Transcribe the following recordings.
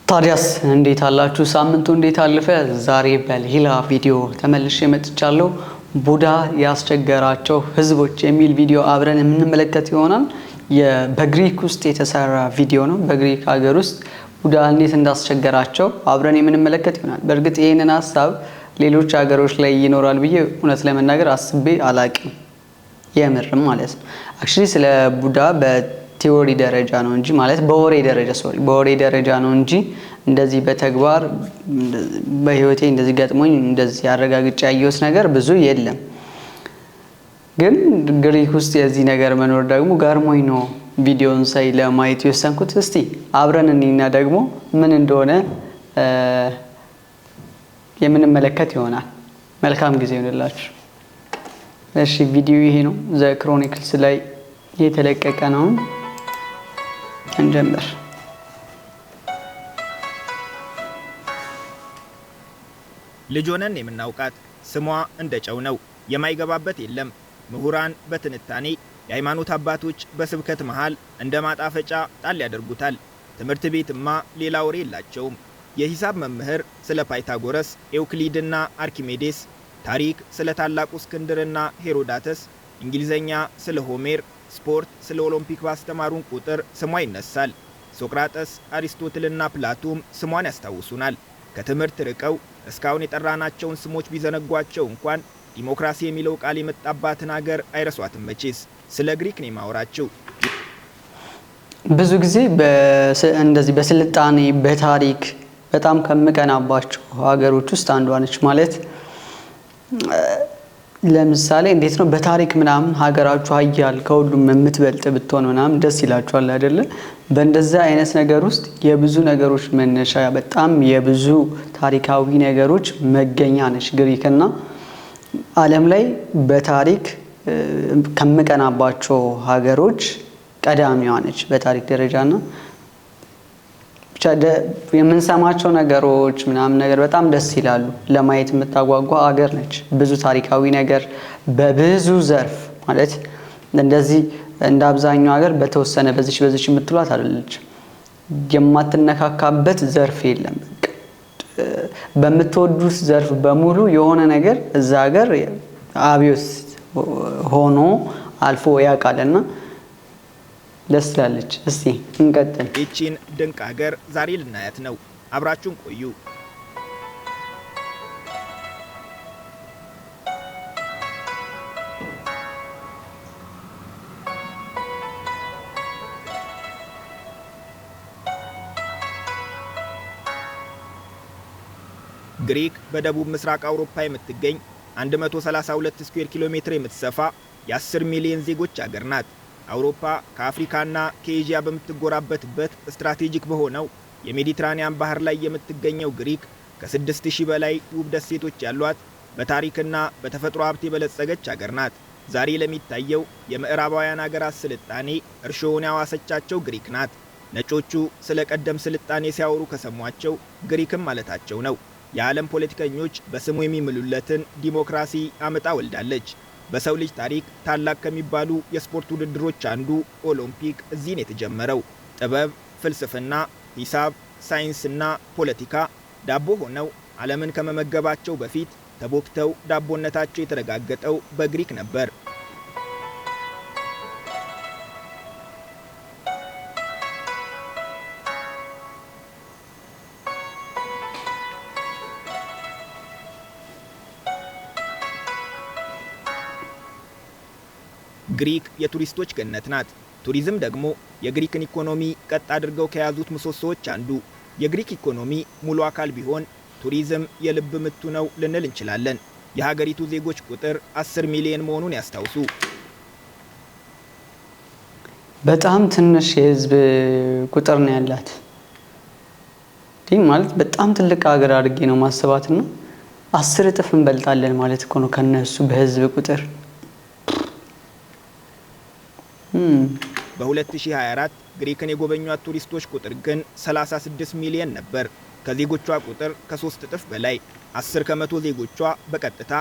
ታዲያስ እንዴት አላችሁ? ሳምንቱ እንዴት አለፈ? ዛሬ በሌላ ቪዲዮ ተመልሼ መጥቻለሁ። ቡዳ ያስቸገራቸው ህዝቦች የሚል ቪዲዮ አብረን የምንመለከት ይሆናል። በግሪክ ውስጥ የተሰራ ቪዲዮ ነው። በግሪክ ሀገር ውስጥ ቡዳ እንዴት እንዳስቸገራቸው አብረን የምንመለከት ይሆናል። በእርግጥ ይህንን ሀሳብ ሌሎች ሀገሮች ላይ ይኖራል ብዬ እውነት ለመናገር አስቤ አላቅም። የምርም ማለት ነው። አክቹሊ ስለ ቡዳ በቲዎሪ ደረጃ ነው እንጂ ማለት በወሬ ደረጃ ነው እንጂ እንደዚህ በተግባር በህይወቴ እንደዚህ ገጥሞኝ እንደዚህ አረጋግጬ ያየሁት ነገር ብዙ የለም። ግን ግሪክ ውስጥ የዚህ ነገር መኖር ደግሞ ገርሞኝ ነው ቪዲዮን ሳይ ለማየት የወሰንኩት። እስቲ አብረን እንይና ደግሞ ምን እንደሆነ የምንመለከት ይሆናል። መልካም ጊዜ ይሁንላችሁ። እሺ ቪዲዮ ይሄ ነው። ዘ ክሮኒክልስ ላይ የተለቀቀ ነው። እንጀምር። ልጅ ሆነን የምናውቃት ስሟ እንደ ጨው ነው፣ የማይገባበት የለም። ምሁራን በትንታኔ የሃይማኖት አባቶች በስብከት መሃል እንደ ማጣፈጫ ጣል ያደርጉታል። ትምህርት ቤትማ ሌላ ወሬ የላቸውም። የሂሳብ መምህር ስለ ፓይታጎረስ፣ ኤውክሊድና አርኪሜዴስ፣ ታሪክ ስለ ታላቁ እስክንድርና ሄሮዳተስ፣ እንግሊዘኛ ስለ ሆሜር፣ ስፖርት ስለ ኦሎምፒክ ባስተማሩን ቁጥር ስሟ ይነሳል። ሶቅራጠስ፣ አሪስቶትልና ፕላቶም ስሟን ያስታውሱናል። ከትምህርት ርቀው እስካሁን የጠራናቸውን ስሞች ቢዘነጓቸው እንኳን ዲሞክራሲ የሚለው ቃል የመጣባትን ሀገር አይረሷትም መቼስ። ስለ ግሪክ ነው የማወራቸው። ብዙ ጊዜ እንደዚህ በስልጣኔ በታሪክ በጣም ከምቀናባቸው ሀገሮች ውስጥ አንዷ ነች። ማለት ለምሳሌ እንዴት ነው በታሪክ ምናምን ሀገራችሁ ሀያል ከሁሉም የምትበልጥ ብትሆን ምናምን ደስ ይላችኋል አይደለ? በእንደዛ አይነት ነገር ውስጥ የብዙ ነገሮች መነሻ በጣም የብዙ ታሪካዊ ነገሮች መገኛ ነች ግሪክና ዓለም ላይ በታሪክ ከምቀናባቸው ሀገሮች ቀዳሚዋ ነች በታሪክ ደረጃና የምንሰማቸው ነገሮች ምናምን ነገር በጣም ደስ ይላሉ። ለማየት የምታጓጓ ሀገር ነች። ብዙ ታሪካዊ ነገር በብዙ ዘርፍ ማለት እንደዚህ እንደ አብዛኛው ሀገር በተወሰነ በዚች የምትሏት አይደለች። የማትነካካበት ዘርፍ የለም። በምትወዱት ዘርፍ በሙሉ የሆነ ነገር እዛ ሀገር አብዮት ሆኖ አልፎ ያውቃልና ደስ ትላለች። እስቲ እንቀጥል። ይቺን ድንቅ ሀገር ዛሬ ልናያት ነው። አብራችሁን ቆዩ። ግሪክ በደቡብ ምስራቅ አውሮፓ የምትገኝ 132 ስኩዌር ኪሎ ሜትር የምትሰፋ የ10 ሚሊዮን ዜጎች ሀገር ናት። አውሮፓ ከአፍሪካና ከኤዥያ በምትጎራበትበት ስትራቴጂክ በሆነው የሜዲትራኒያን ባህር ላይ የምትገኘው ግሪክ ከ6000 በላይ ውብ ደሴቶች ያሏት በታሪክና በተፈጥሮ ሀብት የበለጸገች ሀገር ናት። ዛሬ ለሚታየው የምዕራባውያን ሀገራት ስልጣኔ እርሾውን ያዋሰቻቸው ግሪክ ናት። ነጮቹ ስለ ቀደም ስልጣኔ ሲያወሩ ከሰሟቸው ግሪክም ማለታቸው ነው። የዓለም ፖለቲከኞች በስሙ የሚምሉለትን ዲሞክራሲ አመጣ ወልዳለች። በሰው ልጅ ታሪክ ታላቅ ከሚባሉ የስፖርት ውድድሮች አንዱ ኦሎምፒክ እዚህ ነው የተጀመረው። ጥበብ፣ ፍልስፍና፣ ሂሳብ፣ ሳይንስና ፖለቲካ ዳቦ ሆነው ዓለምን ከመመገባቸው በፊት ተቦክተው ዳቦነታቸው የተረጋገጠው በግሪክ ነበር። ግሪክ የቱሪስቶች ገነት ናት። ቱሪዝም ደግሞ የግሪክን ኢኮኖሚ ቀጥ አድርገው ከያዙት ምሰሶዎች አንዱ። የግሪክ ኢኮኖሚ ሙሉ አካል ቢሆን ቱሪዝም የልብ ምቱ ነው ልንል እንችላለን። የሀገሪቱ ዜጎች ቁጥር 10 ሚሊዮን መሆኑን ያስታውሱ። በጣም ትንሽ የህዝብ ቁጥር ነው ያላት። ይህ ማለት በጣም ትልቅ ሀገር አድርጌ ነው ማስባትና 10 እጥፍ እንበልጣለን ማለት እኮ ነው ከነሱ በህዝብ ቁጥር። በ2024 ግሪክን የጎበኟት ቱሪስቶች ቁጥር ግን 36 ሚሊዮን ነበር። ከዜጎቿ ቁጥር ከ3 እጥፍ በላይ። 10 ከመቶ ዜጎቿ በቀጥታ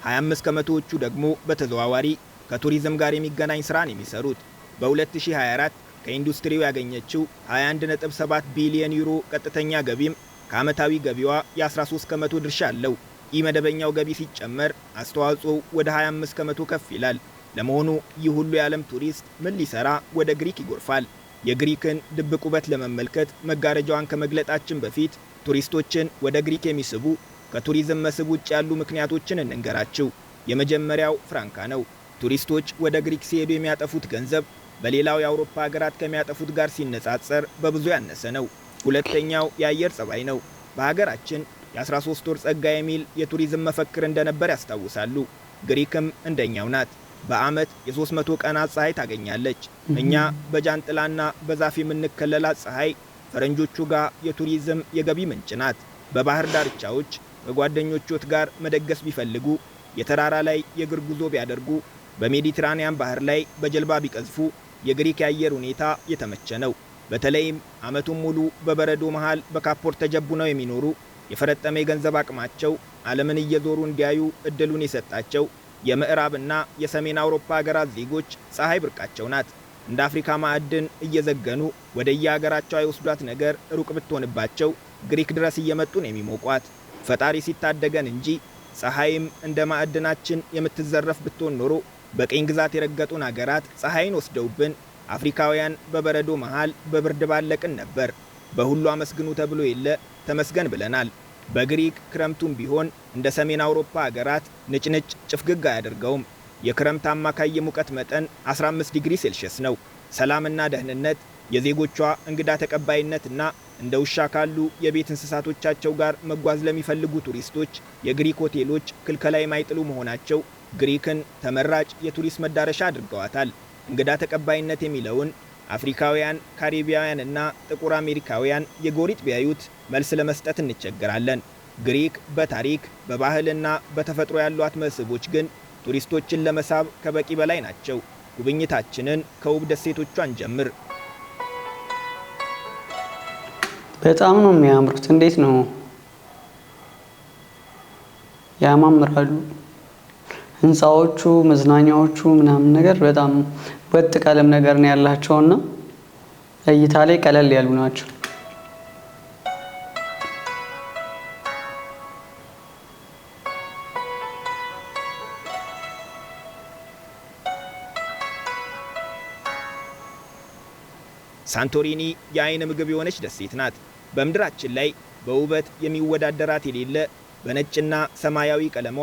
25 ከመቶዎቹ ደግሞ በተዘዋዋሪ ከቱሪዝም ጋር የሚገናኝ ስራን የሚሰሩት። በ2024 ከኢንዱስትሪው ያገኘችው 21.7 ቢሊዮን ዩሮ ቀጥተኛ ገቢም ከዓመታዊ ገቢዋ የ13 ከመቶ ድርሻ አለው። ኢመደበኛው ገቢ ሲጨመር አስተዋጽኦው ወደ 25 ከመቶ ከፍ ይላል። ለመሆኑ ይህ ሁሉ የዓለም ቱሪስት ምን ሊሰራ ወደ ግሪክ ይጎርፋል? የግሪክን ድብቅ ውበት ለመመልከት መጋረጃዋን ከመግለጣችን በፊት ቱሪስቶችን ወደ ግሪክ የሚስቡ ከቱሪዝም መስህብ ውጭ ያሉ ምክንያቶችን እንንገራችሁ። የመጀመሪያው ፍራንካ ነው። ቱሪስቶች ወደ ግሪክ ሲሄዱ የሚያጠፉት ገንዘብ በሌላው የአውሮፓ ሀገራት ከሚያጠፉት ጋር ሲነጻጸር በብዙ ያነሰ ነው። ሁለተኛው የአየር ጸባይ ነው። በሀገራችን የ13 ወር ጸጋ የሚል የቱሪዝም መፈክር እንደነበር ያስታውሳሉ። ግሪክም እንደኛው ናት። በአመት የ300 ቀናት ፀሐይ ታገኛለች። እኛ በጃንጥላና በዛፍ የምንከለላት ፀሐይ ፈረንጆቹ ጋር የቱሪዝም የገቢ ምንጭ ናት። በባህር ዳርቻዎች ከጓደኞቹት ጋር መደገስ ቢፈልጉ፣ የተራራ ላይ የእግር ጉዞ ቢያደርጉ፣ በሜዲትራኒያን ባህር ላይ በጀልባ ቢቀዝፉ የግሪክ የአየር ሁኔታ የተመቸ ነው። በተለይም አመቱን ሙሉ በበረዶ መሃል በካፖርት ተጀቡነው የሚኖሩ የፈረጠመ የገንዘብ አቅማቸው ዓለምን እየዞሩ እንዲያዩ እድሉን የሰጣቸው የምዕራብና የሰሜን አውሮፓ ሀገራት ዜጎች ፀሐይ ብርቃቸው ናት። እንደ አፍሪካ ማዕድን እየዘገኑ ወደ የሀገራቸው አይወስዷት ነገር ሩቅ ብትሆንባቸው ግሪክ ድረስ እየመጡ ነው የሚሞቋት። ፈጣሪ ሲታደገን እንጂ ፀሐይም እንደ ማዕድናችን የምትዘረፍ ብትሆን ኖሮ በቀኝ ግዛት የረገጡን ሀገራት ፀሐይን ወስደውብን አፍሪካውያን በበረዶ መሃል በብርድ ባለቅን ነበር። በሁሉ አመስግኑ ተብሎ የለ ተመስገን ብለናል። በግሪክ ክረምቱም ቢሆን እንደ ሰሜን አውሮፓ ሀገራት ንጭንጭ ጭፍግግ አያደርገውም። የክረምት አማካይ የሙቀት መጠን 15 ዲግሪ ሴልሺየስ ነው። ሰላምና ደህንነት፣ የዜጎቿ እንግዳ ተቀባይነትና እንደ ውሻ ካሉ የቤት እንስሳቶቻቸው ጋር መጓዝ ለሚፈልጉ ቱሪስቶች የግሪክ ሆቴሎች ክልከላ የማይጥሉ መሆናቸው ግሪክን ተመራጭ የቱሪስት መዳረሻ አድርገዋታል። እንግዳ ተቀባይነት የሚለውን አፍሪካውያን፣ ካሪቢያውያንና ጥቁር አሜሪካውያን የጎሪጥ ቢያዩት መልስ ለመስጠት እንቸገራለን። ግሪክ በታሪክ በባህልና በተፈጥሮ ያሏት መስህቦች ግን ቱሪስቶችን ለመሳብ ከበቂ በላይ ናቸው። ጉብኝታችንን ከውብ ደሴቶቿን ጀምር። በጣም ነው የሚያምሩት። እንዴት ነው ያማምራሉ። ህንፃዎቹ፣ መዝናኛዎቹ ምናምን ነገር በጣም ወጥ ቀለም ነገር ነው ያላቸውና እይታ ላይ ቀለል ያሉ ናቸው። ሳንቶሪኒ የአይን ምግብ የሆነች ደሴት ናት። በምድራችን ላይ በውበት የሚወዳደራት የሌለ በነጭና ሰማያዊ ቀለሟ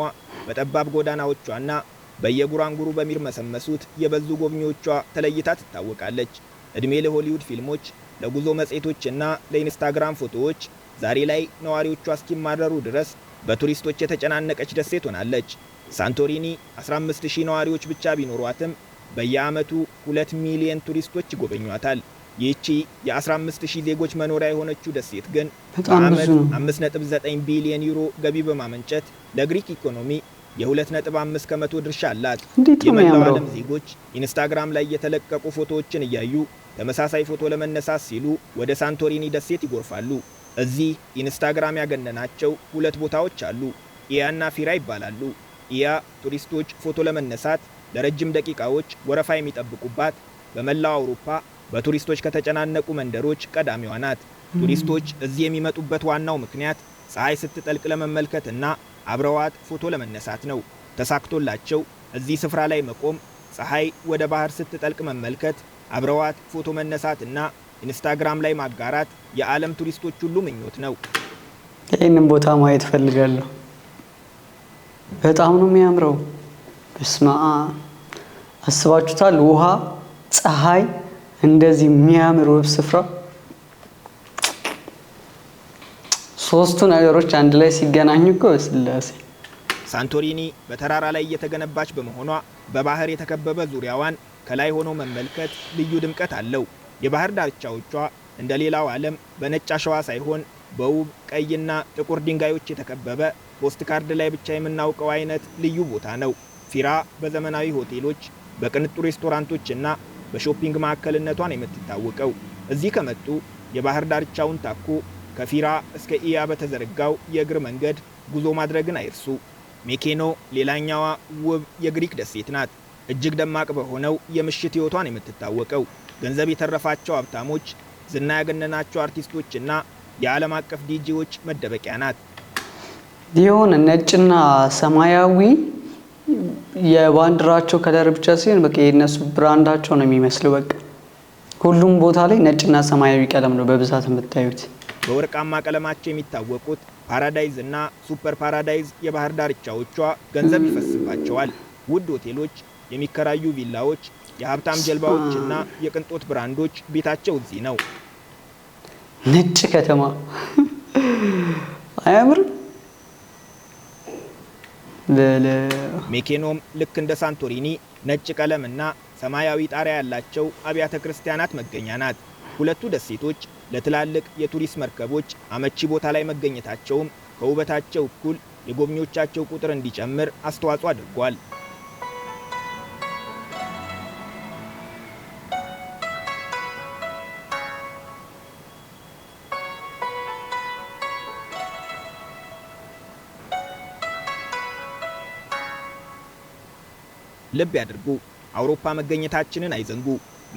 በጠባብ ጎዳናዎቿና በየጉራንጉሩ በሚርመሰመሱት የበዙ ጎብኚዎቿ ተለይታ ትታወቃለች። እድሜ ለሆሊውድ ፊልሞች፣ ለጉዞ መጽሔቶችና ለኢንስታግራም ፎቶዎች ዛሬ ላይ ነዋሪዎቿ እስኪማረሩ ድረስ በቱሪስቶች የተጨናነቀች ደሴት ሆናለች። ሳንቶሪኒ 15000 ነዋሪዎች ብቻ ቢኖሯትም በየዓመቱ 2 ሚሊዮን ቱሪስቶች ይጎበኟታል። ይህቺ የ15000 ዜጎች መኖሪያ የሆነችው ደሴት ግን በዓመት 5.9 ቢሊዮን ዩሮ ገቢ በማመንጨት ለግሪክ ኢኮኖሚ የ2.5 ከመቶ ድርሻ አላት። የመላው ዓለም ዜጎች ኢንስታግራም ላይ የተለቀቁ ፎቶዎችን እያዩ ተመሳሳይ ፎቶ ለመነሳት ሲሉ ወደ ሳንቶሪኒ ደሴት ይጎርፋሉ። እዚህ ኢንስታግራም ያገነናቸው 2 ቦታዎች አሉ። ኢያና ፊራ ይባላሉ። ኢያ ቱሪስቶች ፎቶ ለመነሳት ለረጅም ደቂቃዎች ወረፋ የሚጠብቁባት፣ በመላው አውሮፓ በቱሪስቶች ከተጨናነቁ መንደሮች ቀዳሚዋ ናት። ቱሪስቶች እዚህ የሚመጡበት ዋናው ምክንያት ፀሐይ ስትጠልቅ ለመመልከትና አብረዋት ፎቶ ለመነሳት ነው። ተሳክቶላቸው እዚህ ስፍራ ላይ መቆም፣ ፀሐይ ወደ ባህር ስትጠልቅ መመልከት፣ አብረዋት ፎቶ መነሳትና ኢንስታግራም ላይ ማጋራት የዓለም ቱሪስቶች ሁሉ ምኞት ነው። ይህንን ቦታ ማየት ፈልጋለሁ። በጣም ነው የሚያምረው። በስመ አብ አስባችሁታል? ውሃ፣ ፀሐይ፣ እንደዚህ የሚያምር ውብ ስፍራ፣ ሶስቱ ነገሮች አንድ ላይ ሲገናኙ እኮ ስላሴ። ሳንቶሪኒ በተራራ ላይ እየተገነባች በመሆኗ በባህር የተከበበ ዙሪያዋን ከላይ ሆኖ መመልከት ልዩ ድምቀት አለው። የባህር ዳርቻዎቿ እንደ ሌላው ዓለም በነጭ አሸዋ ሳይሆን በውብ ቀይና ጥቁር ድንጋዮች የተከበበ ፖስት ካርድ ላይ ብቻ የምናውቀው አይነት ልዩ ቦታ ነው። ፊራ በዘመናዊ ሆቴሎች፣ በቅንጡ ሬስቶራንቶችና በሾፒንግ ማዕከልነቷን የምትታወቀው። እዚህ ከመጡ የባህር ዳርቻውን ታኮ ከፊራ እስከ ኢያ በተዘረጋው የእግር መንገድ ጉዞ ማድረግን አይርሱ። ሜኬኖ ሌላኛዋ ውብ የግሪክ ደሴት ናት። እጅግ ደማቅ በሆነው የምሽት ሕይወቷን የምትታወቀው ገንዘብ የተረፋቸው ሀብታሞች፣ ዝና ያገነናቸው አርቲስቶችና የዓለም አቀፍ ዲጄዎች መደበቂያ ናት። የሆነ ነጭና ሰማያዊ የባንዲራቸው ከለር ብቻ ሲሆን በቃ የነሱ ብራንዳቸው ነው የሚመስለው። በቃ ሁሉም ቦታ ላይ ነጭና ሰማያዊ ቀለም ነው በብዛት የምታዩት። በወርቃማ ቀለማቸው የሚታወቁት ፓራዳይዝ እና ሱፐር ፓራዳይዝ የባህር ዳርቻዎቿ ገንዘብ ይፈስባቸዋል። ውድ ሆቴሎች፣ የሚከራዩ ቪላዎች፣ የሀብታም ጀልባዎችና የቅንጦት ብራንዶች ቤታቸው እዚህ ነው። ነጭ ከተማ አያምርም? ሜኬኖም ልክ እንደ ሳንቶሪኒ ነጭ ቀለምና ሰማያዊ ጣሪያ ያላቸው አብያተ ክርስቲያናት መገኛ ናት። ሁለቱ ደሴቶች ለትላልቅ የቱሪስት መርከቦች አመቺ ቦታ ላይ መገኘታቸውም ከውበታቸው እኩል የጎብኚዎቻቸው ቁጥር እንዲጨምር አስተዋጽኦ አድርጓል። ልብ ያድርጉ፣ አውሮፓ መገኘታችንን አይዘንጉ።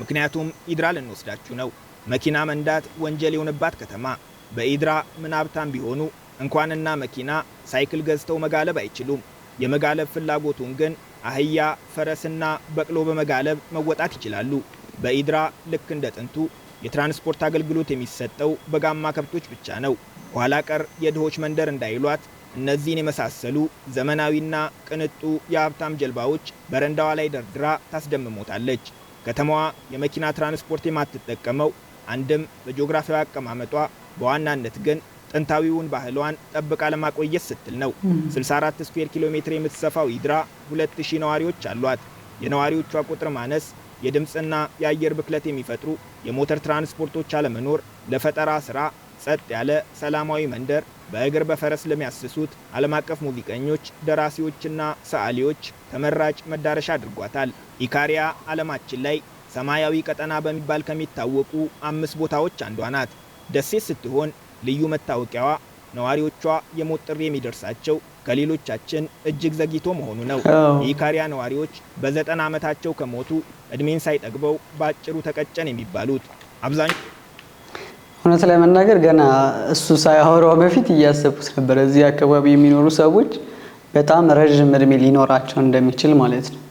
ምክንያቱም ኢድራ ልንወስዳችሁ ነው። መኪና መንዳት ወንጀል የሆነባት ከተማ። በኢድራ ምን ሀብታም ቢሆኑ እንኳንና መኪና ሳይክል ገዝተው መጋለብ አይችሉም። የመጋለብ ፍላጎቱን ግን አህያ፣ ፈረስና በቅሎ በመጋለብ መወጣት ይችላሉ። በኢድራ ልክ እንደ ጥንቱ የትራንስፖርት አገልግሎት የሚሰጠው በጋማ ከብቶች ብቻ ነው። ኋላ ቀር የድሆች መንደር እንዳይሏት እነዚህን የመሳሰሉ ዘመናዊና ቅንጡ የሀብታም ጀልባዎች በረንዳዋ ላይ ደርድራ ታስደምሞታለች። ከተማዋ የመኪና ትራንስፖርት የማትጠቀመው አንድም በጂኦግራፊያዊ አቀማመጧ፣ በዋናነት ግን ጥንታዊውን ባህሏን ጠብቃ ለማቆየት ስትል ነው። 64 ስኩዌር ኪሎ ሜትር የምትሰፋው ኢድራ 2000 ነዋሪዎች አሏት። የነዋሪዎቿ ቁጥር ማነስ፣ የድምፅና የአየር ብክለት የሚፈጥሩ የሞተር ትራንስፖርቶች አለመኖር ለፈጠራ ስራ ጸጥ ያለ ሰላማዊ መንደር በእግር በፈረስ ለሚያስሱት ዓለም አቀፍ ሙዚቀኞች፣ ደራሲዎችና ሰዓሊዎች ተመራጭ መዳረሻ አድርጓታል። ኢካሪያ ዓለማችን ላይ ሰማያዊ ቀጠና በሚባል ከሚታወቁ 5 ቦታዎች አንዷ ናት። ደሴት ስትሆን ልዩ መታወቂያዋ ነዋሪዎቿ የሞት ጥሪ የሚደርሳቸው ከሌሎቻችን እጅግ ዘግይቶ መሆኑ ነው። የኢካሪያ ነዋሪዎች በ90 ዓመታቸው ከሞቱ እድሜን ሳይጠግበው ባጭሩ ተቀጨን የሚባሉት አብዛኛው እውነት ለመናገር ገና እሱ ሳያወራው በፊት እያሰብኩት ነበር። እዚህ አካባቢ የሚኖሩ ሰዎች በጣም ረጅም እድሜ ሊኖራቸው እንደሚችል ማለት ነው።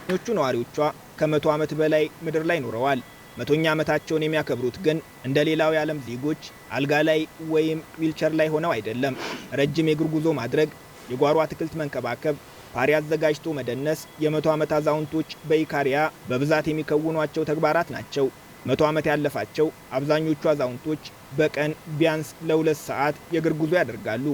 ኞቹ ነዋሪዎቿ ከ100 ዓመት በላይ ምድር ላይ ኖረዋል። 100ኛ ዓመታቸውን የሚያከብሩት ግን እንደ ሌላው የዓለም ዜጎች አልጋ ላይ ወይም ዊልቸር ላይ ሆነው አይደለም። ረጅም የእግር ጉዞ ማድረግ፣ የጓሮ አትክልት መንከባከብ፣ ፓሪ አዘጋጅቶ መደነስ የ100 ዓመት አዛውንቶች በኢካሪያ በብዛት የሚከውኗቸው ተግባራት ናቸው። 100 ዓመት ያለፋቸው አብዛኞቹ አዛውንቶች በቀን ቢያንስ ለ2 ሰዓት የእግር ጉዞ ያደርጋሉ።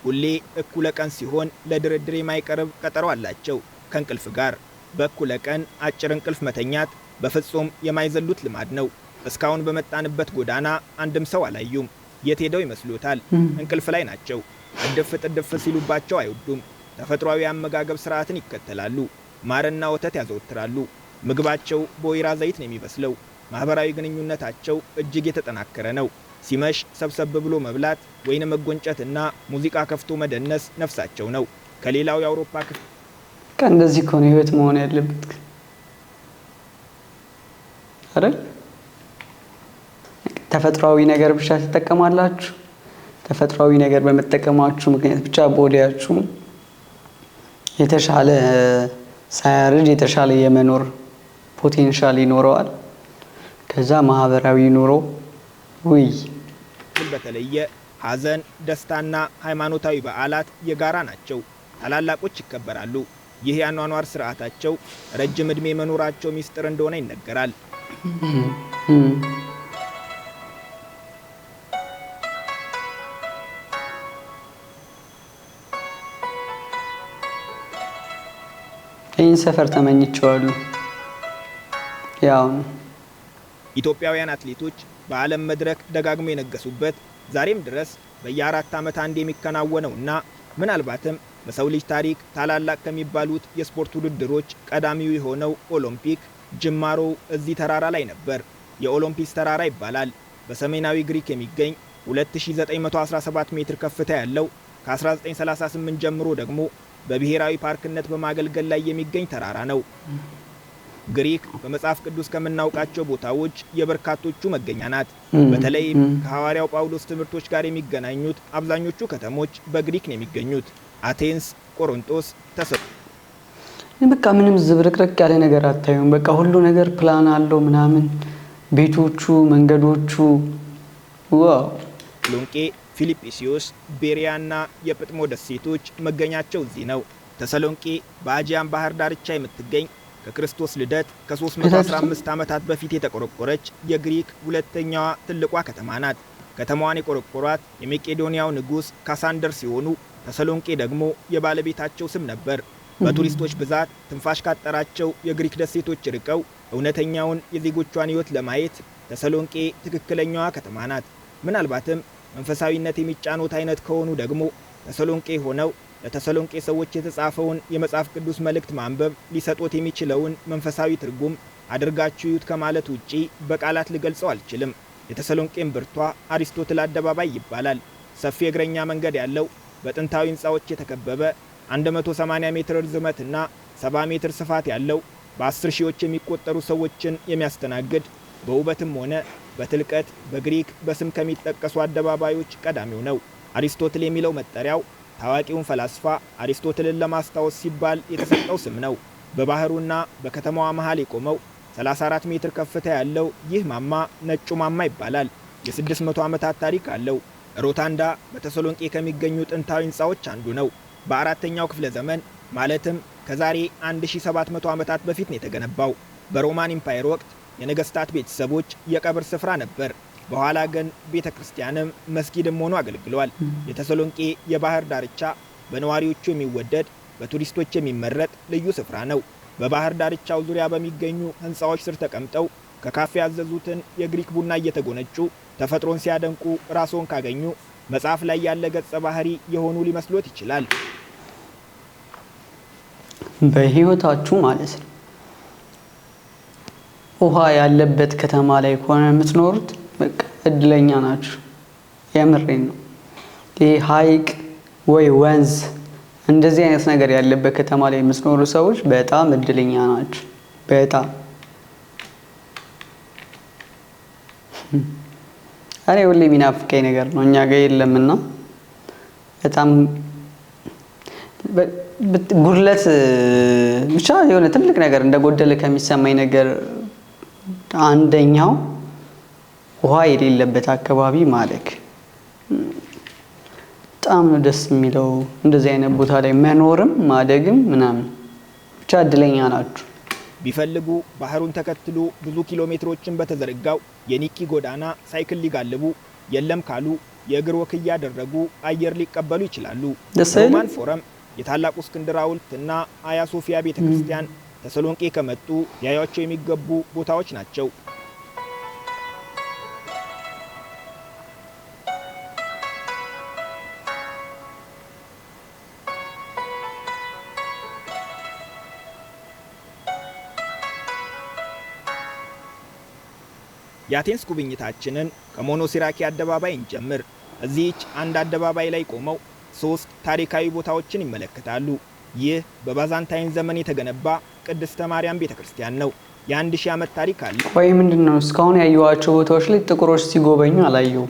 ሁሌ እኩለ ቀን ሲሆን ለድርድር የማይቀርብ ቀጠሮ አላቸው ከእንቅልፍ ጋር። በእኩለ ቀን አጭር እንቅልፍ መተኛት በፍጹም የማይዘሉት ልማድ ነው። እስካሁን በመጣንበት ጎዳና አንድም ሰው አላዩም። የት ሄደው ይመስሎታል? እንቅልፍ ላይ ናቸው። ጥድፍ ጥድፍ ሲሉባቸው አይወዱም። ተፈጥሯዊ አመጋገብ ስርዓትን ይከተላሉ። ማርና ወተት ያዘወትራሉ። ምግባቸው በወይራ ዘይት ነው የሚበስለው። ማህበራዊ ግንኙነታቸው እጅግ የተጠናከረ ነው። ሲመሽ ሰብሰብ ብሎ መብላት ወይንም መጎንጨትና ሙዚቃ ከፍቶ መደነስ ነፍሳቸው ነው። ከሌላው የአውሮፓ ክፍል እንደዚህ እኮ ነው ህይወት መሆን ያለበት አይደል? ተፈጥሯዊ ነገር ብቻ ትጠቀማላችሁ። ተፈጥሯዊ ነገር በመጠቀማችሁ ምክንያት ብቻ ቦዲያችሁ የተሻለ ሳያረጅ የተሻለ የመኖር ፖቴንሻል ይኖረዋል። ከዛ ማህበራዊ ኑሮ በተለየ ሐዘን፣ ደስታና ሃይማኖታዊ በዓላት የጋራ ናቸው። ታላላቆች ይከበራሉ። ይህ የአኗኗር ስርዓታቸው ረጅም ዕድሜ መኖራቸው ሚስጥር እንደሆነ ይነገራል። ይህን ሰፈር ተመኝቼዋለሁ። ያው ኢትዮጵያውያን አትሌቶች በዓለም መድረክ ደጋግሞ የነገሱበት ዛሬም ድረስ በየ4 ዓመት አንድ የሚከናወነውና ምናልባትም በሰው ልጅ ታሪክ ታላላቅ ከሚባሉት የስፖርት ውድድሮች ቀዳሚው የሆነው ኦሎምፒክ ጅማሮው እዚህ ተራራ ላይ ነበር። የኦሎምፒክ ተራራ ይባላል። በሰሜናዊ ግሪክ የሚገኝ 2917 ሜትር ከፍታ ያለው ከ1938 ጀምሮ ደግሞ በብሔራዊ ፓርክነት በማገልገል ላይ የሚገኝ ተራራ ነው። ግሪክ በመጽሐፍ ቅዱስ ከምናውቃቸው ቦታዎች የበርካቶቹ መገኛ ናት። በተለይም ከሐዋርያው ጳውሎስ ትምህርቶች ጋር የሚገናኙት አብዛኞቹ ከተሞች በግሪክ ነው የሚገኙት። አቴንስ፣ ቆሮንቶስ፣ በቃ ምንም ዝብርቅርቅ ያለ ነገር አታዩም። በቃ ሁሉ ነገር ፕላን አለው ምናምን፣ ቤቶቹ፣ መንገዶቹ። ዋው! ተሰሎንቄ፣ ፊልጵስዩስ፣ ቤሪያና የጵጥሞ ደሴቶች መገኛቸው እዚህ ነው። ተሰሎንቄ በአጂያን ባህር ዳርቻ የምትገኝ ከክርስቶስ ልደት ከ315 ዓመታት በፊት የተቆረቆረች የግሪክ ሁለተኛዋ ትልቋ ከተማ ናት። ከተማዋን የቆረቆሯት የመቄዶንያው ንጉሥ ካሳንደር ሲሆኑ ተሰሎንቄ ደግሞ የባለቤታቸው ስም ነበር። በቱሪስቶች ብዛት ትንፋሽ ካጠራቸው የግሪክ ደሴቶች ርቀው እውነተኛውን የዜጎቿን ሕይወት ለማየት ተሰሎንቄ ትክክለኛዋ ከተማ ናት። ምናልባትም መንፈሳዊነት የሚጫኑት አይነት ከሆኑ ደግሞ ተሰሎንቄ ሆነው ለተሰሎንቄ ሰዎች የተጻፈውን የመጽሐፍ ቅዱስ መልእክት ማንበብ ሊሰጦት የሚችለውን መንፈሳዊ ትርጉም አድርጋችሁ ይዩት ከማለት ውጪ በቃላት ልገልጸው አልችልም። የተሰሎንቄን ብርቷ አሪስቶትል አደባባይ ይባላል። ሰፊ የእግረኛ መንገድ ያለው በጥንታዊ ሕንፃዎች የተከበበ 180 ሜትር ርዝመትና 70 ሜትር ስፋት ያለው በ10 ሺዎች የሚቆጠሩ ሰዎችን የሚያስተናግድ በውበትም ሆነ በትልቀት በግሪክ በስም ከሚጠቀሱ አደባባዮች ቀዳሚው ነው። አሪስቶትል የሚለው መጠሪያው ታዋቂውን ፈላስፋ አሪስቶትልን ለማስታወስ ሲባል የተሰጠው ስም ነው። በባህሩና በከተማዋ መሃል የቆመው 34 ሜትር ከፍታ ያለው ይህ ማማ ነጩ ማማ ይባላል። የ600 ዓመታት ታሪክ አለው። ሮታንዳ በተሰሎንቄ ከሚገኙ ጥንታዊ ሕንፃዎች አንዱ ነው። በአራተኛው ክፍለ ዘመን ማለትም ከዛሬ 1700 ዓመታት በፊት ነው የተገነባው። በሮማን ኢምፓየር ወቅት የነገስታት ቤተሰቦች የቀብር ስፍራ ነበር። በኋላ ግን ቤተ ክርስቲያንም መስጊድም ሆኖ አገልግሏል። የተሰሎንቄ የባህር ዳርቻ በነዋሪዎቹ የሚወደድ በቱሪስቶች የሚመረጥ ልዩ ስፍራ ነው። በባህር ዳርቻው ዙሪያ በሚገኙ ሕንፃዎች ስር ተቀምጠው ከካፌ ያዘዙትን የግሪክ ቡና እየተጎነጩ ተፈጥሮን ሲያደንቁ ራስዎን ካገኙ መጽሐፍ ላይ ያለ ገጸ ባህሪ የሆኑ ሊመስሎት ይችላል። በህይወታችሁ ማለት ነው ውሃ ያለበት ከተማ ላይ ከሆነ የምትኖሩት በቃ እድለኛ ናችሁ። የምሬን ነው። ይሄ ሐይቅ ወይ ወንዝ እንደዚህ አይነት ነገር ያለበት ከተማ ላይ የምትኖሩ ሰዎች በጣም እድለኛ ናችሁ። በጣም እኔ ሁሌ የሚናፍቀኝ ነገር ነው፣ እኛ ጋር የለምና በጣም ጉድለት ብቻ የሆነ ትልቅ ነገር እንደጎደለ ከሚሰማኝ ነገር አንደኛው ውሃ የሌለበት አካባቢ ማለክ። በጣም ነው ደስ የሚለው እንደዚህ አይነት ቦታ ላይ መኖርም ማደግም ምናምን። ብቻ እድለኛ ናችሁ። ቢፈልጉ ባህሩን ተከትሎ ብዙ ኪሎ ሜትሮችን በተዘረጋው የኒኪ ጎዳና ሳይክል ሊጋልቡ፣ የለም ካሉ የእግር ወክ እያደረጉ አየር ሊቀበሉ ይችላሉ። ሮማን ፎረም፣ የታላቁ እስክንድር ሐውልትና አያ ሶፊያ ቤተክርስቲያን ተሰሎንቄ ከመጡ ያዩዋቸው የሚገቡ ቦታዎች ናቸው። የአቴንስ ጉብኝታችንን ከሞኖሲራኪ አደባባይ እንጀምር። እዚህች አንድ አደባባይ ላይ ቆመው 3 ታሪካዊ ቦታዎችን ይመለከታሉ። ይህ በባዛንታይን ዘመን የተገነባ ቅድስተ ማርያም ቤተክርስቲያን ነው። የ1000 ዓመት ታሪክ አለ። ወይ ምንድነው? እስካሁን ያዩዋቸው ቦታዎች ላይ ጥቁሮች ሲጎበኙ አላየው።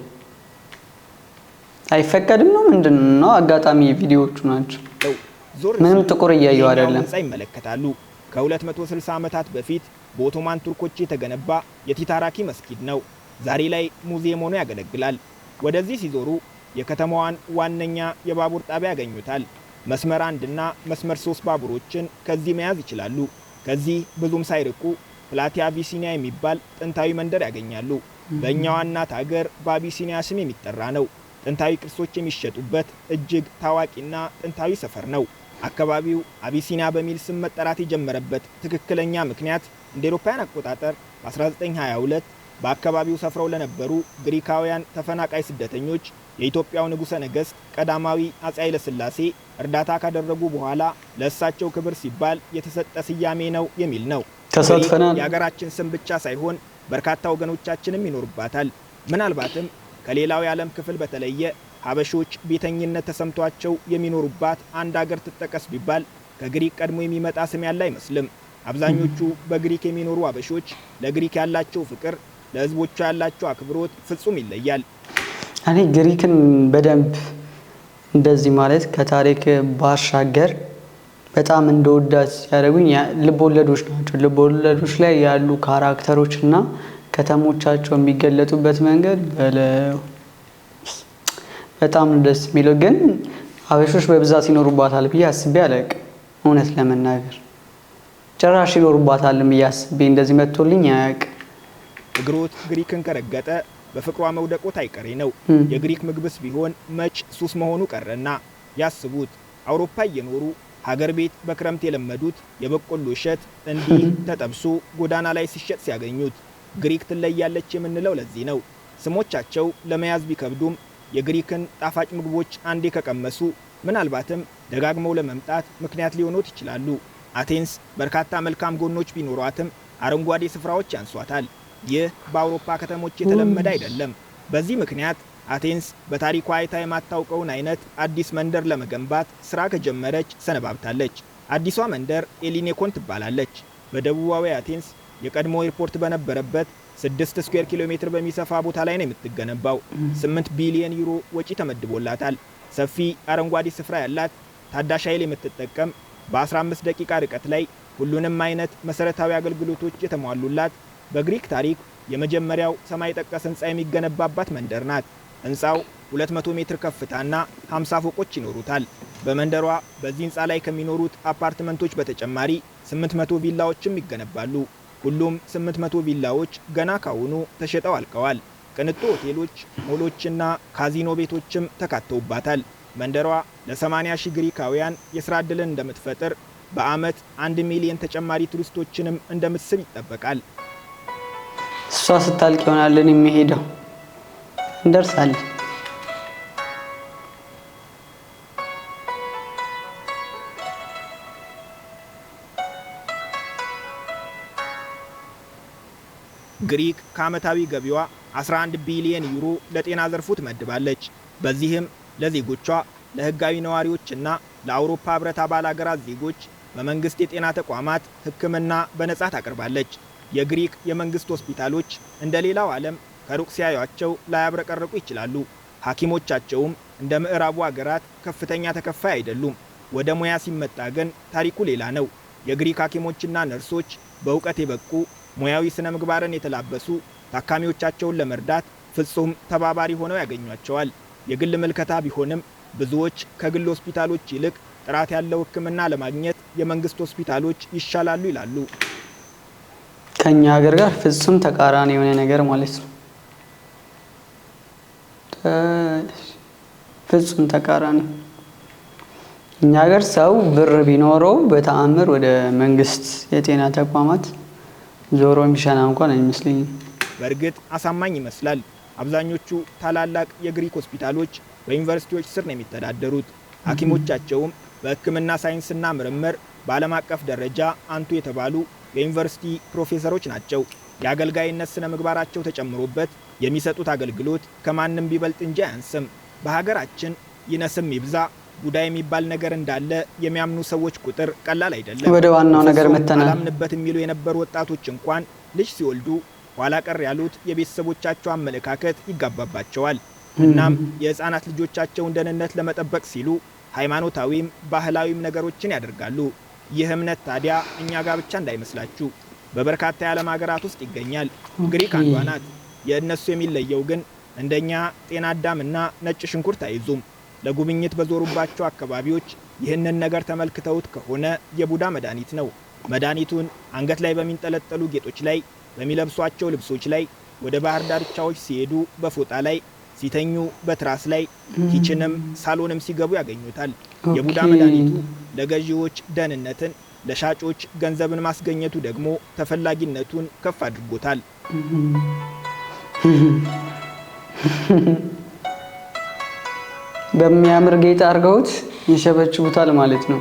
አይፈቀድም ነው ምንድነው? አጋጣሚ ቪዲዮዎቹ ናቸው። ምንም ጥቁር እያየው አይደለም። ህንጻ ይመለከታሉ። ከ260 ዓመታት በፊት በኦቶማን ቱርኮች የተገነባ የቲታራኪ መስጊድ ነው። ዛሬ ላይ ሙዚየም ሆኖ ያገለግላል። ወደዚህ ሲዞሩ የከተማዋን ዋነኛ የባቡር ጣቢያ ያገኙታል። መስመር 1 እና መስመር 3 ባቡሮችን ከዚህ መያዝ ይችላሉ። ከዚህ ብዙም ሳይርቁ ፕላቲያ አቢሲኒያ የሚባል ጥንታዊ መንደር ያገኛሉ። በእኛዋ እናት ሀገር በአቢሲኒያ ስም የሚጠራ ነው። ጥንታዊ ቅርሶች የሚሸጡበት እጅግ ታዋቂና ጥንታዊ ሰፈር ነው። አካባቢው አቢሲኒያ በሚል ስም መጠራት የጀመረበት ትክክለኛ ምክንያት እንደ አውሮፓውያን አቆጣጠር በ1922 በአካባቢው ሰፍረው ለነበሩ ግሪካውያን ተፈናቃይ ስደተኞች የኢትዮጵያው ንጉሠ ነገሥት ቀዳማዊ አፄ ኃይለ ሥላሴ እርዳታ ካደረጉ በኋላ ለእሳቸው ክብር ሲባል የተሰጠ ስያሜ ነው የሚል ነው። ተሳትፈናል። የሀገራችን ስም ብቻ ሳይሆን በርካታ ወገኖቻችንም ይኖርባታል። ምናልባትም ከሌላው የዓለም ክፍል በተለየ ሀበሾች ቤተኝነት ተሰምቷቸው የሚኖሩባት አንድ ሀገር ትጠቀስ ቢባል ከግሪክ ቀድሞ የሚመጣ ስም ያለ አይመስልም። አብዛኞቹ በግሪክ የሚኖሩ አበሾች ለግሪክ ያላቸው ፍቅር፣ ለህዝቦቿ ያላቸው አክብሮት ፍጹም ይለያል። እኔ ግሪክን በደንብ እንደዚህ ማለት ከታሪክ ባሻገር በጣም እንደወዳት ያደረጉኝ ልቦለዶች ናቸው። ልቦለዶች ላይ ያሉ ካራክተሮች እና ከተሞቻቸው የሚገለጡበት መንገድ በጣም ደስ የሚለው። ግን አበሾች በብዛት ይኖሩባታል ብዬ አስቤ አላውቅም። እውነት ለመናገር ጭራሽ ይኖሩባታል ብዬ አስቤ እንደዚህ መጥቶልኝ አያውቅም። እግሮት ግሪክን ከረገጠ በፍቅሯ መውደቆት አይቀሬ ነው። የግሪክ ምግብስ ቢሆን መች ሱስ መሆኑ ቀረና። ያስቡት አውሮፓ እየኖሩ ሀገር ቤት በክረምት የለመዱት የበቆሎ እሸት እንዲህ ተጠብሶ ጎዳና ላይ ሲሸጥ ሲያገኙት። ግሪክ ትለያለች የምንለው ለዚህ ነው። ስሞቻቸው ለመያዝ ቢከብዱም የግሪክን ጣፋጭ ምግቦች አንዴ ከቀመሱ ምናልባትም ደጋግመው ለመምጣት ምክንያት ሊሆኑት ይችላሉ። አቴንስ በርካታ መልካም ጎኖች ቢኖሯትም አረንጓዴ ስፍራዎች ያንሷታል። ይህ በአውሮፓ ከተሞች የተለመደ አይደለም። በዚህ ምክንያት አቴንስ በታሪኳ አይታ የማታውቀውን አይነት አዲስ መንደር ለመገንባት ስራ ከጀመረች ሰነባብታለች። አዲሷ መንደር ኤሊኔኮን ትባላለች። በደቡባዊ አቴንስ የቀድሞ ኤርፖርት በነበረበት 6 ስኩዌር ኪሎ ሜትር በሚሰፋ ቦታ ላይ ነው የምትገነባው። 8 ቢሊዮን ዩሮ ወጪ ተመድቦላታል። ሰፊ አረንጓዴ ስፍራ ያላት፣ ታዳሽ ኃይል የምትጠቀም፣ በ15 ደቂቃ ርቀት ላይ ሁሉንም አይነት መሰረታዊ አገልግሎቶች የተሟሉላት፣ በግሪክ ታሪክ የመጀመሪያው ሰማይ ጠቀስ ህንፃ የሚገነባባት መንደር ናት። ህንፃው 200 ሜትር ከፍታና 50 ፎቆች ይኖሩታል። በመንደሯ በዚህ ህንፃ ላይ ከሚኖሩት አፓርትመንቶች በተጨማሪ 800 ቪላዎችም ይገነባሉ። ሁሉም 800 ቪላዎች ገና ካሁኑ ተሸጠው አልቀዋል። ቅንጡ ሆቴሎች፣ ሞሎችና ካዚኖ ቤቶችም ተካተውባታል። መንደሯ ለ80 ሺህ ግሪካውያን የሥራ ዕድልን እንደምትፈጥር፣ በዓመት 1 ሚሊዮን ተጨማሪ ቱሪስቶችንም እንደምትስብ ይጠበቃል። እሷ ስታልቅ ይሆናልን የሚሄደው። እንደርሳለን። ግሪክ ከዓመታዊ ገቢዋ 11 ቢሊዮን ዩሮ ለጤና ዘርፉ ትመድባለች። በዚህም ለዜጎቿ፣ ለህጋዊ ነዋሪዎችና ለአውሮፓ ህብረት አባል ሀገራት ዜጎች በመንግስት የጤና ተቋማት ሕክምና በነጻ ታቀርባለች። የግሪክ የመንግስት ሆስፒታሎች እንደ ሌላው ዓለም ከሩቅ ሲያዩአቸው ላያብረቀርቁ ይችላሉ። ሐኪሞቻቸውም እንደ ምዕራቡ ሀገራት ከፍተኛ ተከፋይ አይደሉም። ወደ ሙያ ሲመጣ ግን ታሪኩ ሌላ ነው። የግሪክ ሐኪሞችና ነርሶች በእውቀት የበቁ፣ ሙያዊ ስነ ምግባርን የተላበሱ፣ ታካሚዎቻቸውን ለመርዳት ፍጹም ተባባሪ ሆነው ያገኟቸዋል። የግል ምልከታ ቢሆንም ብዙዎች ከግል ሆስፒታሎች ይልቅ ጥራት ያለው ሕክምና ለማግኘት የመንግስት ሆስፒታሎች ይሻላሉ ይላሉ። ከኛ ሀገር ጋር ፍጹም ተቃራኒ የሆነ ነገር ማለት ነው። ፍጹም ተቃራኒ። እኛ ሀገር ሰው ብር ቢኖረው በተአምር ወደ መንግስት የጤና ተቋማት ዞሮ የሚሸና እንኳን አይመስለኝም። በእርግጥ አሳማኝ ይመስላል። አብዛኞቹ ታላላቅ የግሪክ ሆስፒታሎች በዩኒቨርሲቲዎች ስር ነው የሚተዳደሩት። ሐኪሞቻቸውም በሕክምና ሳይንስና ምርምር በዓለም አቀፍ ደረጃ አንቱ የተባሉ የዩኒቨርሲቲ ፕሮፌሰሮች ናቸው። የአገልጋይነት ስነ ምግባራቸው ተጨምሮበት የሚሰጡት አገልግሎት ከማንም ቢበልጥ እንጂ አያንስም። በሀገራችን ይነስም ይብዛ ቡዳ የሚባል ነገር እንዳለ የሚያምኑ ሰዎች ቁጥር ቀላል አይደለም። ወደ ዋናው ነገር መተናል። አላምንበት የሚሉ የነበሩ ወጣቶች እንኳን ልጅ ሲወልዱ ኋላ ቀር ያሉት የቤተሰቦቻቸው አመለካከት ይጋባባቸዋል። እናም የህፃናት ልጆቻቸውን ደህንነት ለመጠበቅ ሲሉ ሃይማኖታዊም ባህላዊም ነገሮችን ያደርጋሉ። ይህ እምነት ታዲያ እኛ ጋር ብቻ እንዳይመስላችሁ በበርካታ የዓለም ሀገራት ውስጥ ይገኛል። ግሪክ አንዷ ናት። የእነሱ የሚለየው ግን እንደኛ ጤና አዳምና ነጭ ሽንኩርት አይዙም። ለጉብኝት በዞሩባቸው አካባቢዎች ይህንን ነገር ተመልክተውት ከሆነ የቡዳ መድኃኒት ነው። መድኃኒቱን አንገት ላይ በሚንጠለጠሉ ጌጦች ላይ፣ በሚለብሷቸው ልብሶች ላይ፣ ወደ ባህር ዳርቻዎች ሲሄዱ በፎጣ ላይ፣ ሲተኙ በትራስ ላይ፣ ኪችንም ሳሎንም ሲገቡ ያገኙታል። የቡዳ መድኃኒቱ ለገዢዎች ደህንነትን፣ ለሻጮች ገንዘብን ማስገኘቱ ደግሞ ተፈላጊነቱን ከፍ አድርጎታል። በሚያምር ጌጥ አድርገውት ይሸበችቡታል ማለት ነው።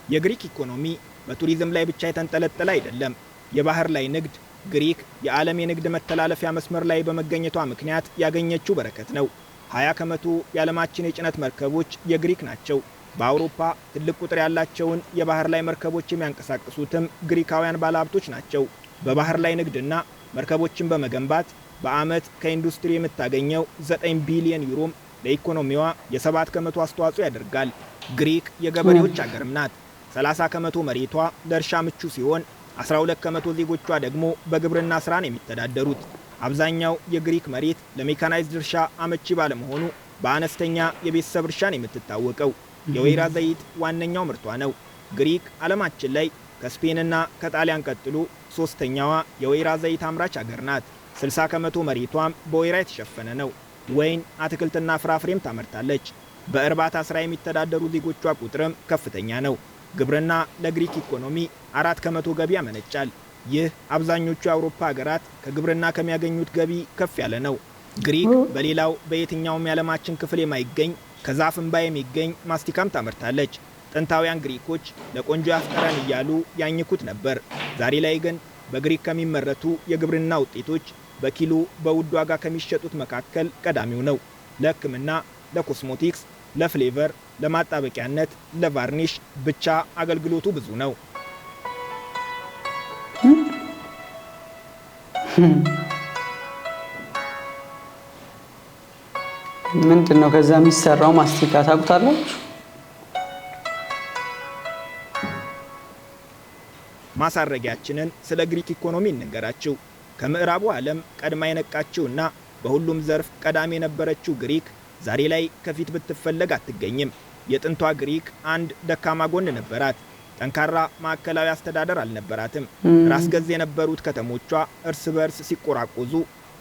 የግሪክ ኢኮኖሚ በቱሪዝም ላይ ብቻ የተንጠለጠለ አይደለም። የባህር ላይ ንግድ ግሪክ የዓለም የንግድ መተላለፊያ መስመር ላይ በመገኘቷ ምክንያት ያገኘችው በረከት ነው። 20 ከመቶ የዓለማችን የጭነት መርከቦች የግሪክ ናቸው። በአውሮፓ ትልቅ ቁጥር ያላቸውን የባህር ላይ መርከቦች የሚያንቀሳቅሱትም ግሪካውያን ባለሀብቶች ናቸው። በባህር ላይ ንግድና መርከቦችን በመገንባት በዓመት ከኢንዱስትሪ የምታገኘው 9 ቢሊዮን ዩሮም ለኢኮኖሚዋ የ7 ከመቶ አስተዋጽኦ ያደርጋል። ግሪክ የገበሬዎች አገርም ናት። 30 ከመቶ መሬቷ ለእርሻ ምቹ ሲሆን 12 ከመቶ ዜጎቿ ደግሞ በግብርና ስራ ነው የሚተዳደሩት። አብዛኛው የግሪክ መሬት ለሜካናይዝድ እርሻ አመቺ ባለመሆኑ በአነስተኛ የቤተሰብ እርሻ ነው የምትታወቀው። የወይራ ዘይት ዋነኛው ምርቷ ነው። ግሪክ ዓለማችን ላይ ከስፔንና ከጣሊያን ቀጥሎ ሶስተኛዋ የወይራ ዘይት አምራች አገር ናት። 60 ከመቶ መሬቷም በወይራ የተሸፈነ ነው። ወይን፣ አትክልትና ፍራፍሬም ታመርታለች። በእርባታ ስራ የሚተዳደሩ ዜጎቿ ቁጥርም ከፍተኛ ነው። ግብርና ለግሪክ ኢኮኖሚ 4 ከመቶ ገቢ ያመነጫል። ይህ አብዛኞቹ የአውሮፓ ሀገራት ከግብርና ከሚያገኙት ገቢ ከፍ ያለ ነው። ግሪክ በሌላው በየትኛውም የዓለማችን ክፍል የማይገኝ ከዛፍ እንባ የሚገኝ ማስቲካም ታመርታለች። ጥንታውያን ግሪኮች ለቆንጆ ያፍጠረን እያሉ ያኝኩት ነበር። ዛሬ ላይ ግን በግሪክ ከሚመረቱ የግብርና ውጤቶች በኪሎ በውድ ዋጋ ከሚሸጡት መካከል ቀዳሚው ነው። ለሕክምና፣ ለኮስሞቲክስ፣ ለፍሌቨር፣ ለማጣበቂያነት፣ ለቫርኒሽ ብቻ አገልግሎቱ ብዙ ነው። ምንድነው ከዛ የሚሰራው ማስቲካ ታውቁታላችሁ? ማሳረጊያችንን ስለ ግሪክ ኢኮኖሚ እንንገራችሁ። ከምዕራቡ ዓለም ቀድማ የነቃችውና በሁሉም ዘርፍ ቀዳሚ የነበረችው ግሪክ ዛሬ ላይ ከፊት ብትፈለግ አትገኝም። የጥንቷ ግሪክ አንድ ደካማ ጎን ነበራት። ጠንካራ ማዕከላዊ አስተዳደር አልነበራትም። ራስ ገዝ የነበሩት ከተሞቿ እርስ በርስ ሲቆራቆዙ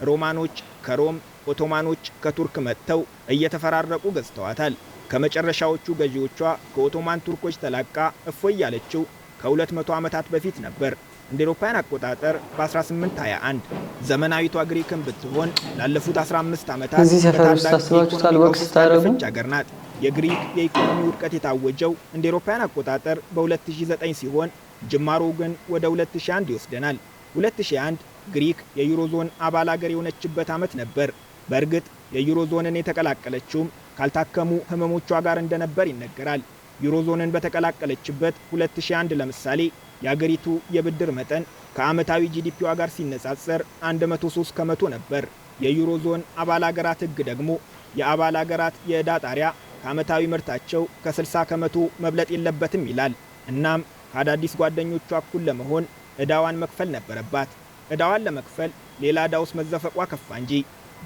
ሮማኖች ከሮም፣ ኦቶማኖች ከቱርክ መጥተው እየተፈራረቁ ገዝተዋታል። ከመጨረሻዎቹ ገዢዎቿ ከኦቶማን ቱርኮች ተላቃ እፎይ ያለችው ከ200 ዓመታት በፊት ነበር። እንደ አውሮፓውያን አቆጣጠር በ1821 ዘመናዊቷ ግሪክን ብትሆን ላለፉት 15 ዓመታት እዚህ ሰፈር ውስጥ ታስባችሁታል ወቅት ስታደርጉ ሀገር ናት። የግሪክ የኢኮኖሚ ውድቀት የታወጀው እንደ አውሮፓውያን አቆጣጠር በ2009 ሲሆን ጅማሮው ግን ወደ 2001 ይወስደናል። 2001 ግሪክ የዩሮዞን አባል ሀገር የሆነችበት ዓመት ነበር። በእርግጥ የዩሮዞንን የተቀላቀለችውም ካልታከሙ ህመሞቿ ጋር እንደነበር ይነገራል። ዩሮዞንን በተቀላቀለችበት 2001 ለምሳሌ የአገሪቱ የብድር መጠን ከዓመታዊ ጂዲፒዋ ጋር ሲነጻጸር 103 ከመቶ ነበር። የዩሮዞን አባል ሀገራት ህግ ደግሞ የአባል ሀገራት የዕዳ ጣሪያ ከዓመታዊ ምርታቸው ከ60 ከመቶ መብለጥ የለበትም ይላል። እናም ከአዳዲስ ጓደኞቿ እኩል ለመሆን ዕዳዋን መክፈል ነበረባት። ዕዳዋን ለመክፈል ሌላ ዕዳ ውስጥ መዘፈቋ ከፋ እንጂ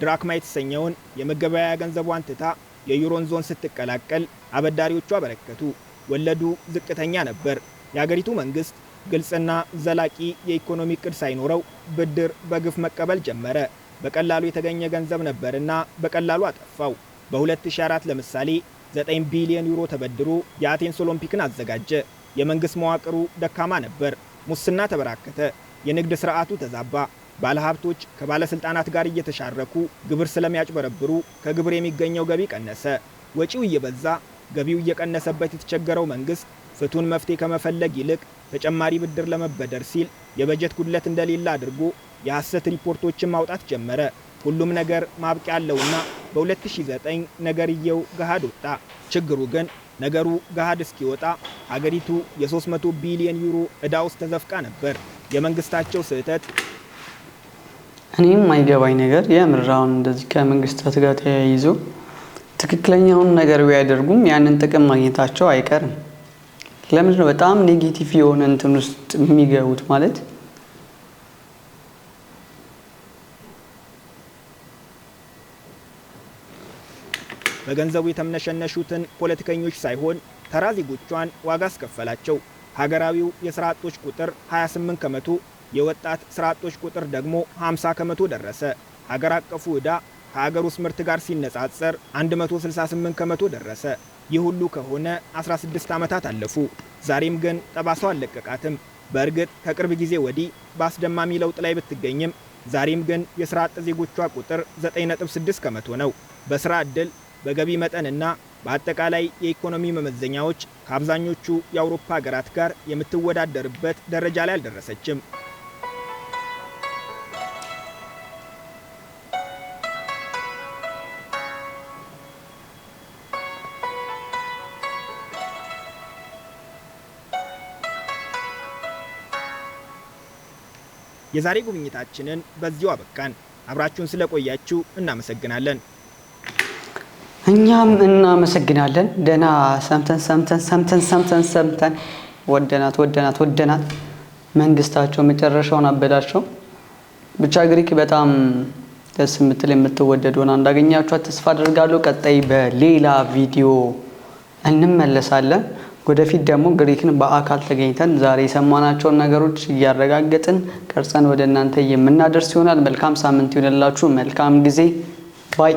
ድራክማ የተሰኘውን የመገበያያ ገንዘቧን ትታ የዩሮን ዞን ስትቀላቀል አበዳሪዎቿ አበረከቱ። ወለዱ ዝቅተኛ ነበር። የአገሪቱ መንግስት ግልጽና ዘላቂ የኢኮኖሚ እቅድ ሳይኖረው ብድር በግፍ መቀበል ጀመረ። በቀላሉ የተገኘ ገንዘብ ነበርና በቀላሉ አጠፋው። በ2004 ለምሳሌ 9 ቢሊዮን ዩሮ ተበድሮ የአቴንስ ኦሎምፒክን አዘጋጀ። የመንግስት መዋቅሩ ደካማ ነበር። ሙስና ተበራከተ። የንግድ ስርዓቱ ተዛባ። ባለሀብቶች ከባለስልጣናት ጋር እየተሻረኩ ግብር ስለሚያጭበረብሩ ከግብር የሚገኘው ገቢ ቀነሰ። ወጪው እየበዛ ገቢው እየቀነሰበት የተቸገረው መንግስት ፍቱን መፍትሄ ከመፈለግ ይልቅ ተጨማሪ ብድር ለመበደር ሲል የበጀት ጉድለት እንደሌለ አድርጎ የሐሰት ሪፖርቶችን ማውጣት ጀመረ። ሁሉም ነገር ማብቂያ አለውና በ2009 ነገርየው ገሃድ ወጣ። ችግሩ ግን ነገሩ ገሃድ እስኪወጣ ሀገሪቱ የ300 ቢሊዮን ዩሮ ዕዳ ውስጥ ተዘፍቃ ነበር። የመንግስታቸው ስህተት እኔም የማይገባኝ ነገር የምራውን እንደዚህ ከመንግስታት ጋር ተያይዞ ትክክለኛውን ነገር ቢያደርጉም ያንን ጥቅም ማግኘታቸው አይቀርም። ለምን ነው በጣም ኔጌቲቭ የሆነ እንትን ውስጥ የሚገቡት? ማለት በገንዘቡ የተምነሸነሹትን ፖለቲከኞች ሳይሆን ተራ ዜጎቿን ዋጋ አስከፈላቸው። ሀገራዊው የስራ አጦች ቁጥር 28 ከመቶ፣ የወጣት ስራ አጦች ቁጥር ደግሞ 50 ከመቶ ደረሰ። ሀገር አቀፉ ዕዳ ከሀገር ውስጥ ምርት ጋር ሲነጻጸር 168 ከመቶ ደረሰ። ይህ ሁሉ ከሆነ 16 ዓመታት አለፉ። ዛሬም ግን ጠባሳው አልለቀቃትም። በእርግጥ ከቅርብ ጊዜ ወዲህ በአስደማሚ ለውጥ ላይ ብትገኝም ዛሬም ግን የስራ አጥ ዜጎቿ ቁጥር 9.6 ከመቶ ነው። በስራ ዕድል፣ በገቢ መጠንና በአጠቃላይ የኢኮኖሚ መመዘኛዎች ከአብዛኞቹ የአውሮፓ ሀገራት ጋር የምትወዳደርበት ደረጃ ላይ አልደረሰችም። የዛሬ ጉብኝታችንን በዚሁ አበቃን። አብራችሁን ስለቆያችሁ እናመሰግናለን። እኛም እናመሰግናለን። ደህና ሰምተን ወደናት መንግስታቸው መጨረሻውን አበዳቸው። ብቻ ግሪክ በጣም ደስ የምትወደድ ሆና እንዳገኛችኋት ተስፋ አደርጋለሁ። ቀጣይ በሌላ ቪዲዮ እንመለሳለን። ወደፊት ደግሞ ግሪክን በአካል ተገኝተን ዛሬ የሰማናቸውን ነገሮች እያረጋገጥን ቀርጸን ወደ እናንተ የምናደርስ ይሆናል። መልካም ሳምንት ይሁንላችሁ። መልካም ጊዜ ባይ